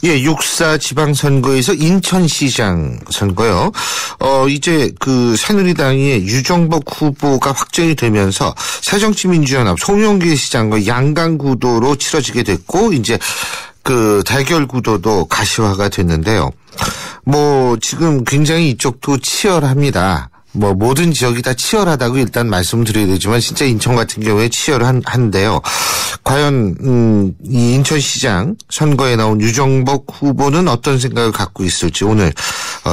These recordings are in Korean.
예, 6.4 지방선거에서 인천시장 선거요. 이제 그 새누리당의 유정복 후보가 확정이 되면서 새정치민주연합 송영길 시장과 양강 구도로 치러지게 됐고, 이제 그 대결 구도도 가시화가 됐는데요. 뭐 지금 굉장히 이쪽도 치열합니다. 뭐 모든 지역이 다 치열하다고 일단 말씀드려야 되지만 진짜 인천 같은 경우에 치열한데요. 과연 이 인천시장 선거에 나온 유정복 후보는 어떤 생각을 갖고 있을지 오늘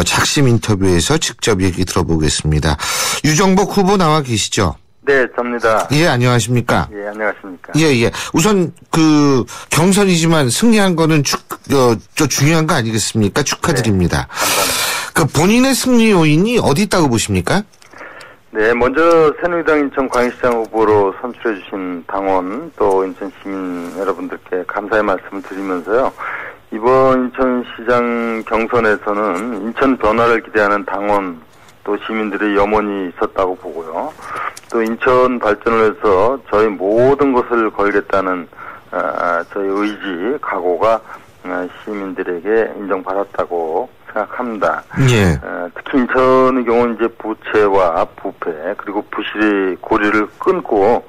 작심 인터뷰에서 직접 얘기 들어보겠습니다. 유정복 후보 나와 계시죠? 네, 접니다. 예, 안녕하십니까? 예, 안녕하십니까? 예. 우선 그 경선이지만 승리한 거는 저 중요한 거 아니겠습니까? 축하드립니다. 네, 감사합니다. 그 본인의 승리 요인이 어디 있다고 보십니까? 네, 먼저 새누리당 인천 광역시장 후보로 선출해 주신 당원 또 인천 시민 여러분들께 감사의 말씀을 드리면서요. 이번 인천시장 경선에서는 인천 변화를 기대하는 당원 또 시민들의 염원이 있었다고 보고요. 또 인천 발전을 위해서 저희 모든 것을 걸겠다는 저희 의지, 각오가 시민들에게 인정받았다고 생각합니다. 예. 특히 인천의 경우는 이제 부채와 부패 그리고 부실의 고리를 끊고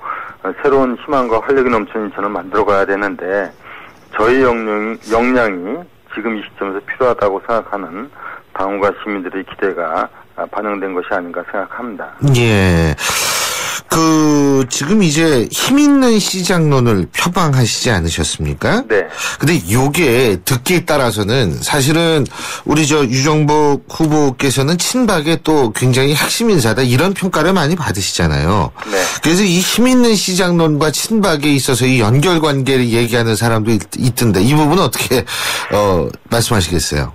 새로운 희망과 활력이 넘치는 인천을 만들어가야 되는데 저희 역량이 지금 이 시점에서 필요하다고 생각하는 당원과 시민들의 기대가 반영된 것이 아닌가 생각합니다. 예. 지금 이제 힘 있는 시장론을 표방하시지 않으셨습니까? 네. 근데 요게 듣기에 따라서는 사실은 우리 유정복 후보께서는 친박의 또 굉장히 핵심 인사다 이런 평가를 많이 받으시잖아요. 네. 그래서 이 힘 있는 시장론과 친박에 있어서 이 연결관계를 얘기하는 사람도 있던데 이 부분은 어떻게 말씀하시겠어요?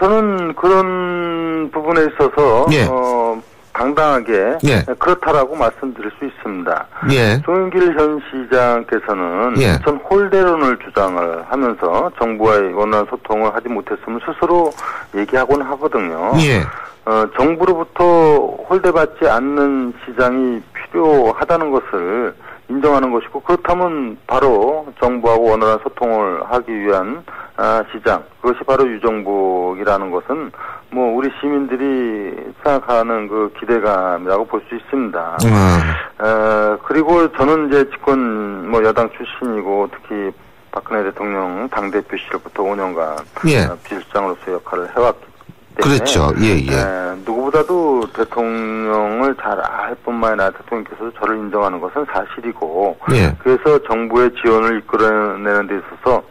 저는 그런 부분에 있어서 예. 당당하게 예. 그렇다라고 말씀드릴 수 있습니다. 예. 송영길 현 시장께서는 예. 인천 홀대론을 주장을 하면서 정부와의 원활한 소통을 하지 못했으면 스스로 얘기하곤 하거든요. 예. 정부로부터 홀대받지 않는 시장이 필요하다는 것을 인정하는 것이고 그렇다면 바로 정부하고 원활한 소통을 하기 위한 시장 그것이 바로 유정복이라는 것은 뭐 우리 시민들이 생각하는 그 기대감이라고 볼 수 있습니다. 그리고 저는 이제 집권 여당 출신이고 특히 박근혜 대통령 당대표 시절부터 5년간 예. 비서실장으로서 역할을 해왔기 때문에 그렇죠. 예. 누구보다도 대통령을 잘 알 뿐만 아니라 대통령께서 저를 인정하는 것은 사실이고 예. 그래서 정부의 지원을 이끌어내는 데 있어서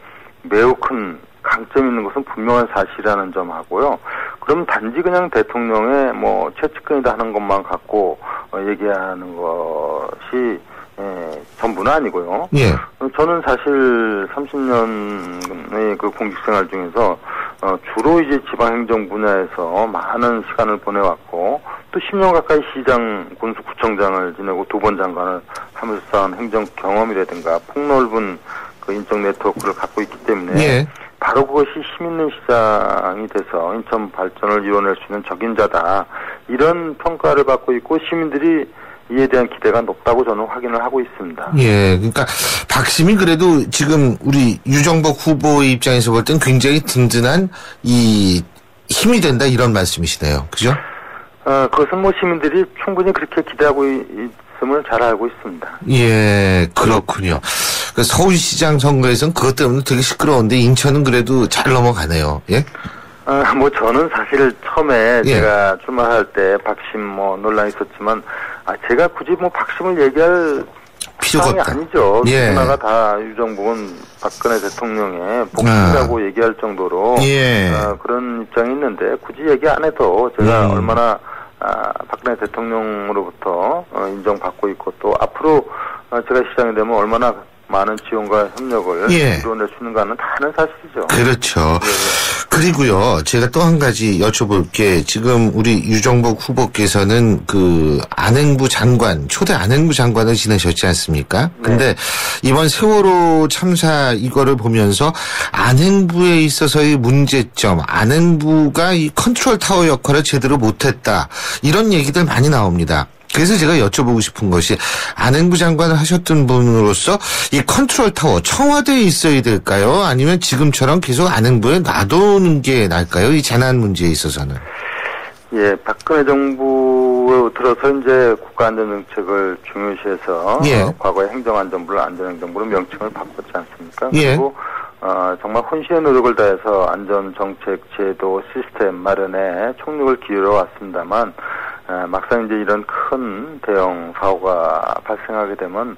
매우 큰 강점이 있는 것은 분명한 사실이라는 점하고요. 그럼 단지 그냥 대통령의 최측근이다 하는 것만 갖고 얘기하는 것이 전부는 아니고요. 예. 저는 사실 30년의 그 공직생활 중에서 주로 이제 지방행정 분야에서 많은 시간을 보내왔고 또 10년 가까이 시장, 군수구청장을 지내고 2번 장관을 하면서 쌓은 행정 경험이라든가 폭넓은 그 인적 네트워크를 갖고 있기 때문에 예. 바로 그것이 힘 있는 시장이 돼서 인천 발전을 이뤄낼 수 있는 적임자다. 이런 평가를 받고 있고 시민들이 이에 대한 기대가 높다고 저는 확인을 하고 있습니다. 예, 그러니까 박심이 그래도 지금 우리 유정복 후보의 입장에서 볼 땐 굉장히 든든한 이 힘이 된다 이런 말씀이시네요. 그죠? 그것은 시민들이 충분히 그렇게 기대하고 있음을 잘 알고 있습니다. 예, 그렇군요. 서울시장 선거에서는 그것 때문에 되게 시끄러운데 인천은 그래도 잘 넘어가네요. 예? 저는 사실 처음에 예. 제가 출마할 때 박심 논란이 있었지만, 제가 굳이 박심을 얘기할 필요가 상황이 없다. 아니죠. 예. 누구나가 다 유정복은 박근혜 대통령의 복수라고 얘기할 정도로, 예. 그런 입장이 있는데, 굳이 얘기 안 해도 제가 얼마나, 박근혜 대통령으로부터 인정받고 있고 또 앞으로 제가 시장이 되면 얼마나 많은 지원과 협력을 예. 이루어낼 수 있는가는 다 아는 사실이죠. 그렇죠. 예. 그리고요, 제가 또 한 가지 여쭤볼 게 지금 우리 유정복 후보께서는 그 안행부 장관, 초대 안행부 장관을 지내셨지 않습니까? 근데 이번 세월호 참사 이거를 보면서 안행부에 있어서의 문제점, 안행부가 이 컨트롤 타워 역할을 제대로 못했다. 이런 얘기들 많이 나옵니다. 그래서 제가 여쭤보고 싶은 것이 안행부 장관을 하셨던 분으로서 이 컨트롤 타워 청와대에 있어야 될까요? 아니면 지금처럼 계속 안행부에 놔두는 게 나을까요? 이 재난 문제에 있어서는. 예, 박근혜 정부 들어서 이제 국가안전정책을 중요시해서 과거의 행정안전부를 안전행정부로 명칭을 바꿨지 않습니까? 그리고 정말 혼신의 노력을 다해서 안전정책, 제도, 시스템 마련에 총력을 기울여 왔습니다만 막상 이제 이런 큰 대형 사고가 발생하게 되면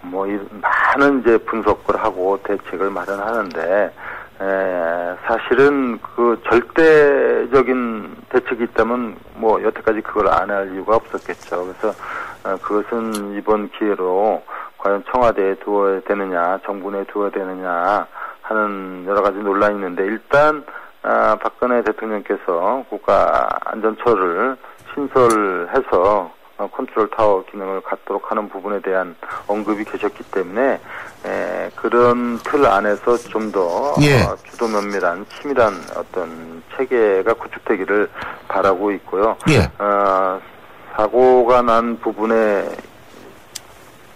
많은 이제 분석을 하고 대책을 마련하는데 사실은 그 절대적인 대책이 있다면 여태까지 그걸 안 할 이유가 없었겠죠. 그래서 그것은 이번 기회로 과연 청와대에 두어야 되느냐, 정부 내에 두어야 되느냐 하는 여러 가지 논란이 있는데 일단 박근혜 대통령께서 국가안전처를 신설해서 컨트롤 타워 기능을 갖도록 하는 부분에 대한 언급이 계셨기 때문에 그런 틀 안에서 좀 더 주도 면밀한 치밀한 어떤 체계가 구축되기를 바라고 있고요. 사고가 난 부분에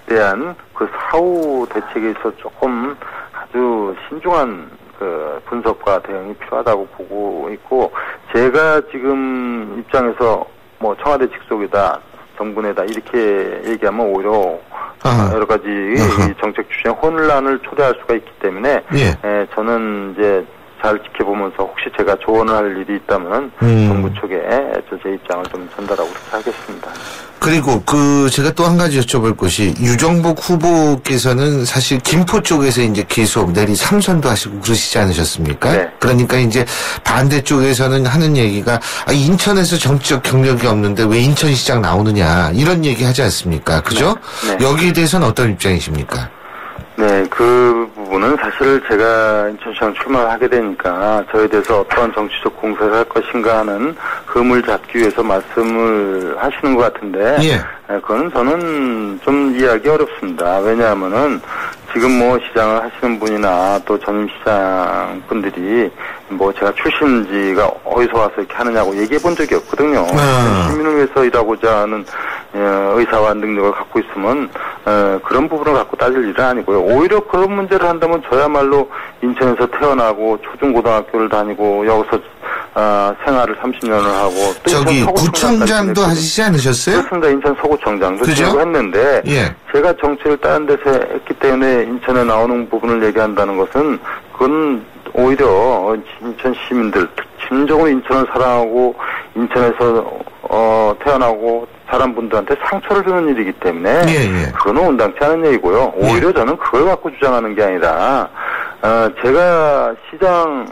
대한 그 사후 대책에 있어 조금 아주 신중한 그 분석과 대응이 필요하다고 보고 있고 제가 지금 입장에서 청와대 직속이다. 정부 내다 이렇게 얘기하면 오히려 여러 가지 정책 추진에 혼란을 초래할 수가 있기 때문에 저는 이제 잘 지켜보면서 혹시 제가 조언을 할 일이 있다면 정부 쪽에 제 입장을 좀 전달하고 그렇게 하겠습니다. 그리고 제가 또 한 가지 여쭤볼 것이 유정복 후보께서는 사실 김포 쪽에서 이제 계속 내리 3선도 하시고 그러시지 않으셨습니까? 네. 그러니까 이제 반대쪽에서는 하는 얘기가 인천에서 정치적 경력이 없는데 왜 인천시장 나오느냐 이런 얘기 하지 않습니까? 그죠? 네. 여기에 대해서는 어떤 입장이십니까? 네, 그 부분은 사실 제가 인천시장 출마를 하게 되니까 저에 대해서 어떤 정치적 공세를 할 것인가 하는 흠을 잡기 위해서 말씀을 하시는 것 같은데 그건 저는 좀 이해하기 어렵습니다. 왜냐하면은 지금 시장을 하시는 분이나 또 전임 시장 분들이 제가 출신지가 어디서 와서 이렇게 하느냐고 얘기해 본 적이 없거든요. 시민을 위해서 일하고자 하는 의사와 능력을 갖고 있으면 그런 부분을 갖고 따질 일은 아니고요. 오히려 그런 문제를 한다면 저야말로 인천에서 태어나고 초중고등학교를 다니고 여기서 생활을 30년을 하고 또 저기 구청장도 하시지 않으셨어요? 그렇습니다. 인천 서구청장도 지내고 했는데 제가 정치를 다른 데서 했기 때문에 인천에 나오는 부분을 얘기한다는 것은 그건 오히려 인천 시민들 진정으로 인천을 사랑하고 인천에서 태어나고 자란 분들한테 상처를 주는 일이기 때문에 그거는 온당치 않은 얘기고요. 오히려 저는 그걸 갖고 주장하는 게 아니라 제가 시장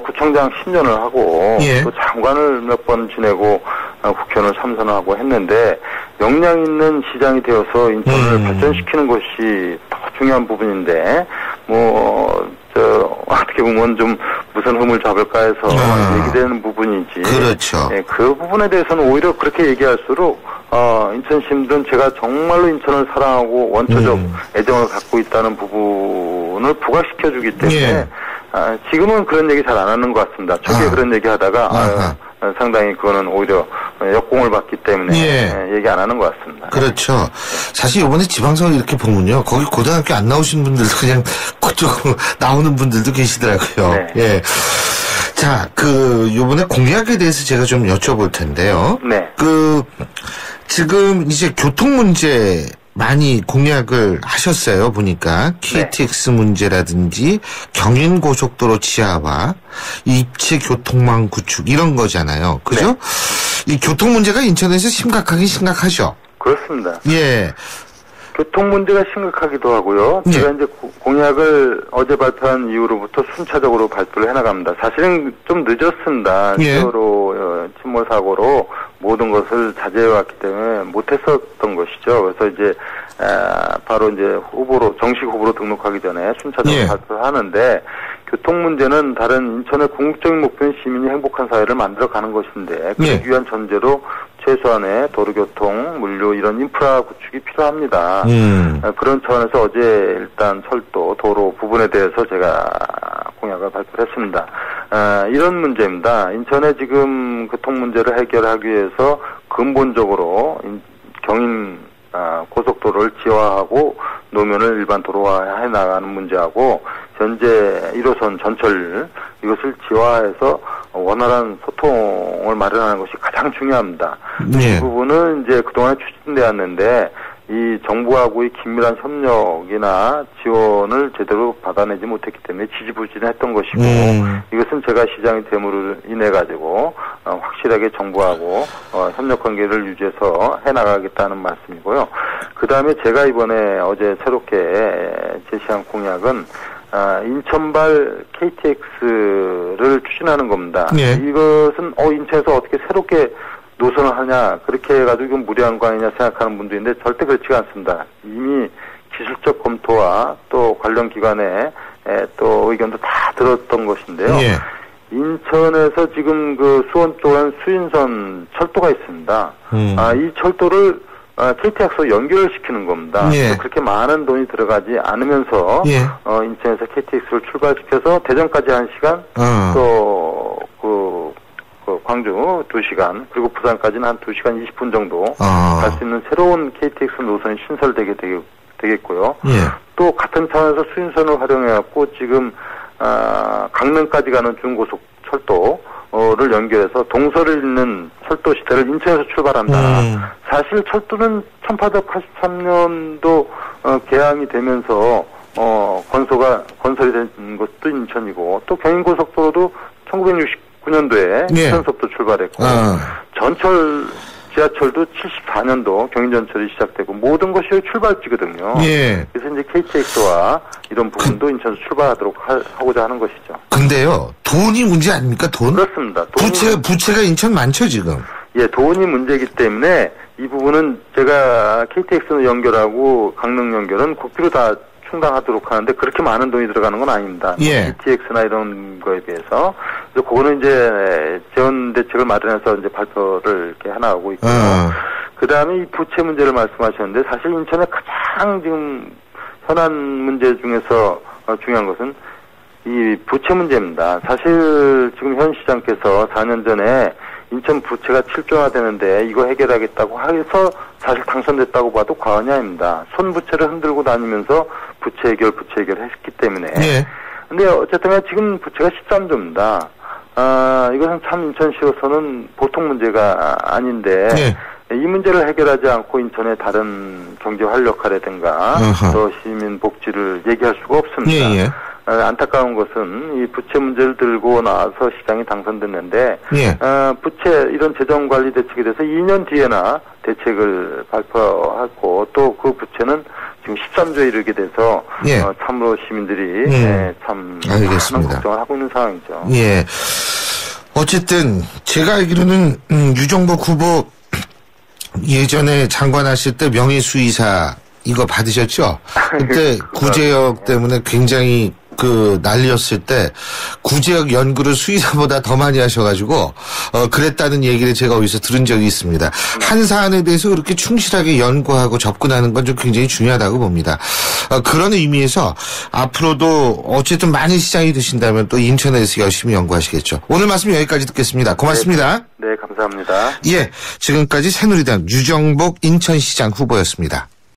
구청장 10년을 하고 또 장관을 몇 번 지내고 국회의원을 3선을 하고 했는데 역량 있는 시장이 되어서 인천을 발전시키는 것이 더 중요한 부분인데 어떻게 보면 좀 무슨 흠을 잡을까 해서 얘기되는 부분이지. 그렇죠. 그 부분에 대해서는 오히려 그렇게 얘기할수록 인천 시민들은 제가 정말로 인천을 사랑하고 원초적 애정을 갖고 있다는 부분을 부각시켜주기 때문에 지금은 그런 얘기 잘 안 하는 것 같습니다. 초기에 그런 얘기 하다가 상당히 그거는 오히려 역공을 받기 때문에 얘기 안 하는 것 같습니다. 그렇죠. 사실 이번에 지방선거 이렇게 보면요. 거기 고등학교 안 나오신 분들도 그냥 그쪽 나오는 분들도 계시더라고요. 자, 요번에 공약에 대해서 제가 좀 여쭤볼 텐데요. 지금 이제 교통 문제 많이 공약을 하셨어요, 보니까. KTX 문제라든지 경인고속도로 지하화, 입체 교통망 구축 이런 거잖아요. 그죠? 이 교통 문제가 인천에서 심각하긴 심각하죠. 그렇습니다. 교통 문제가 심각하기도 하고요. 제가 이제 공약을 어제 발표한 이후로부터 순차적으로 발표를 해나갑니다. 사실은 좀 늦었습니다. 세월호 침몰 사고로 모든 것을 자제해왔기 때문에 못했었던 것이죠. 그래서 이제 바로 이제 정식 후보로 등록하기 전에 순차적으로 발표를 하는데 교통 문제는 다른 인천의 궁극적인 목표는 시민이 행복한 사회를 만들어가는 것인데 그러기 위한 전제로 최소한의 도로교통, 물류 이런 인프라 구축이 필요합니다. 그런 차원에서 어제 일단 철도, 도로 부분에 대해서 제가 공약을 발표를 했습니다. 이런 문제입니다. 인천의 지금 교통 문제를 해결하기 위해서 근본적으로 경인 고속도로를 지하하고 노면을 일반 도로화해 나가는 문제하고 현재 1호선 전철 이것을 지화해서 원활한 소통을 마련하는 것이 가장 중요합니다. 네. 이 부분은 이제 그동안 추진되었는데 이 정부하고의 긴밀한 협력이나 지원을 제대로 받아내지 못했기 때문에 지지부진했던 것이고 이것은 제가 시장이 됨으로 인해 가지고 확실하게 정부하고 협력 관계를 유지해서 해나가겠다는 말씀이고요. 그 다음에 제가 이번에 어제 새롭게 제시한 공약은 인천발 KTX를 추진하는 겁니다. 네. 이것은 인천에서 어떻게 새롭게 노선을 하냐 그렇게 해가지고 이건 무리한 거 아니냐 생각하는 분도 있는데 절대 그렇지가 않습니다. 이미 기술적 검토와 또 관련 기관의 또 의견도 다 들었던 것인데요. 예. 인천에서 지금 그 수원 쪽은 수인선 철도가 있습니다. 이 철도를 KTX로 연결을 시키는 겁니다. 예. 그렇게 많은 돈이 들어가지 않으면서 예. 인천에서 KTX를 출발시켜서 대전까지 1시간 또 광주 2시간 그리고 부산까지는 한 2시간 20분 정도 갈 수 있는 새로운 KTX 노선이 신설되게 되겠고요. 예. 또 같은 차원에서 수인선을 활용해갖고 지금 강릉까지 가는 중고속 철도를 연결해서 동서를 잇는 철도 시대를 인천에서 출발한다. 사실 철도는 1883년도 개항이 되면서 건설이 된 것도 인천이고 또 경인고속도로도 1969년도에 예. 인천서부터 출발했고 전철 지하철도 74년도 경인전철이 시작되고 모든 것이 출발지거든요. 예. 그래서 이제 KTX와 이런 부분도 인천에서 출발하도록 하고자 하는 것이죠. 근데요, 돈이 문제 아닙니까? 돈? 그렇습니다. 부채가 인천 많죠, 지금? 예, 돈이 문제이기 때문에 이 부분은 제가 KTX는 연결하고 강릉 연결은 국비로 다 충당하도록 하는데 그렇게 많은 돈이 들어가는 건 아닙니다. 예. GTX나 이런 거에 비해서. 그래서 그거는 이제 재원 대책을 마련해서 이제 발표를 이렇게 해나가고 있고요. 그 다음에 이 부채 문제를 말씀하셨는데 사실 인천의 가장 지금 현안 문제 중에서 중요한 것은 이 부채 문제입니다. 사실 지금 현 시장께서 4년 전에 인천 부채가 7조나 되는데 이거 해결하겠다고 해서 사실 당선됐다고 봐도 과언이 아닙니다. 손부채를 흔들고 다니면서 부채 해결 했기 때문에. 예. 근데 어쨌든 지금 부채가 13조입니다. 이것은 참 인천시로서는 보통 문제가 아닌데 예. 이 문제를 해결하지 않고 인천의 다른 경제 활력화라든가 또 시민 복지를 얘기할 수가 없습니다. 예, 예. 안타까운 것은 이 부채 문제를 들고 나와서 시장이 당선됐는데 예. 부채 이런 재정관리 대책에 대해서 2년 뒤에나 대책을 발표하고 또 그 부채는 지금 13조에 이르게 돼서 예. 참으로 시민들이 참 알겠습니다. 많은 걱정을 하고 있는 상황이죠. 예. 어쨌든 제가 알기로는 유정복 후보 예전에 장관하실 때 명예수의사 이거 받으셨죠? 그때 구제역 때문에 굉장히 난리였을 때 구제역 연구를 수의사보다 더 많이 하셔가지고 그랬다는 얘기를 제가 어디서 들은 적이 있습니다. 한 사안에 대해서 그렇게 충실하게 연구하고 접근하는 건 좀 굉장히 중요하다고 봅니다. 그런 의미에서 앞으로도 어쨌든 많은 시장이 되신다면 또 인천에서 열심히 연구하시겠죠. 오늘 말씀 여기까지 듣겠습니다. 고맙습니다. 네, 감사합니다. 예, 지금까지 새누리당 유정복 인천시장 후보였습니다.